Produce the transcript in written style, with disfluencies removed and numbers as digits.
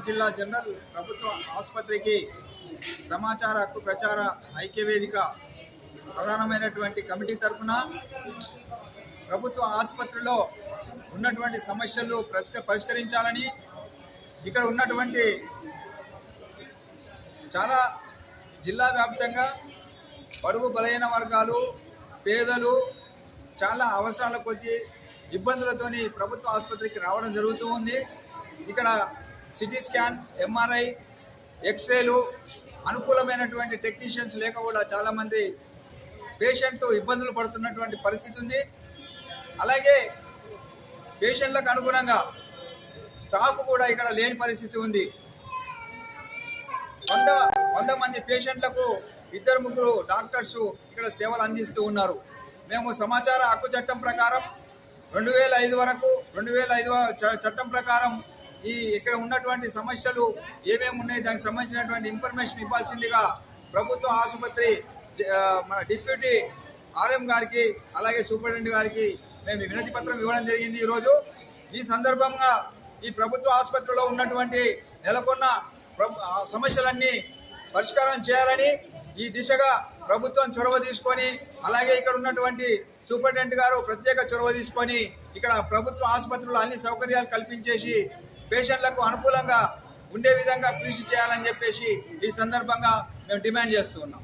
జిల్లా జనరల్ ప్రభుత్వ ఆసుపత్రికి సమాచార హక్కు ప్రచార ఐక్యవేదిక ప్రధానమైనటువంటి కమిటీ తరఫున ప్రభుత్వ ఆసుపత్రిలో ఉన్నటువంటి సమస్యలు పరిష్కరించాలని, ఇక్కడ ఉన్నటువంటి చాలా జిల్లా వ్యాప్తంగా బడుగు బలహీన వర్గాలు, పేదలు చాలా అవసరాల కొద్దీ ఇబ్బందులతోని ప్రభుత్వ ఆసుపత్రికి రావడం జరుగుతూ ఉంది. ఇక్కడ సిటీ స్కాన్, ఎంఆర్ఐ, ఎక్స్రేలు అనుకూలమైనటువంటి టెక్నీషియన్స్ లేక కూడా చాలామంది పేషెంట్లు ఇబ్బందులు పడుతున్నటువంటి పరిస్థితి ఉంది. అలాగే పేషెంట్లకు అనుగుణంగా స్టాఫ్ కూడా ఇక్కడ లేని పరిస్థితి ఉంది. 100 మంది పేషెంట్లకు 2-3 డాక్టర్స్ ఇక్కడ సేవలు అందిస్తూ ఉన్నారు. మేము సమాచార హక్కు చట్టం ప్రకారం 2005 వరకు 2005 చట్టం ప్రకారం ఇక్కడ ఉన్నటువంటి సమస్యలు ఏమేమి ఉన్నాయి, దానికి సంబంధించినటువంటి ఇన్ఫర్మేషన్ ఇవ్వాల్సిందిగా ప్రభుత్వ ఆసుపత్రి మన డిప్యూటీ ఆర్ఎం గారికి అలాగే సూపరింటెండెంట్ గారికి మేము వినతి పత్రం ఇవ్వడం జరిగింది. ఈరోజు ఈ సందర్భంగా ఈ ప్రభుత్వ ఆసుపత్రిలో ఉన్నటువంటి నెలకొన్న సమస్యలన్నీ పరిష్కారం చేయాలని ఈ దిశగా ప్రభుత్వం చొరవ తీసుకొని, అలాగే ఇక్కడ ఉన్నటువంటి సూపరింటెండెంట్ గారు ప్రత్యేక చొరవ తీసుకొని ఇక్కడ ప్రభుత్వ ఆసుపత్రిలో అన్ని సౌకర్యాలు కల్పించేసి పేషెంట్లకు అనుకూలంగా ఉండే విధంగా కృషి చేయాలని చెప్పేసి ఈ సందర్భంగా మేము డిమాండ్ చేస్తూ ఉన్నాం.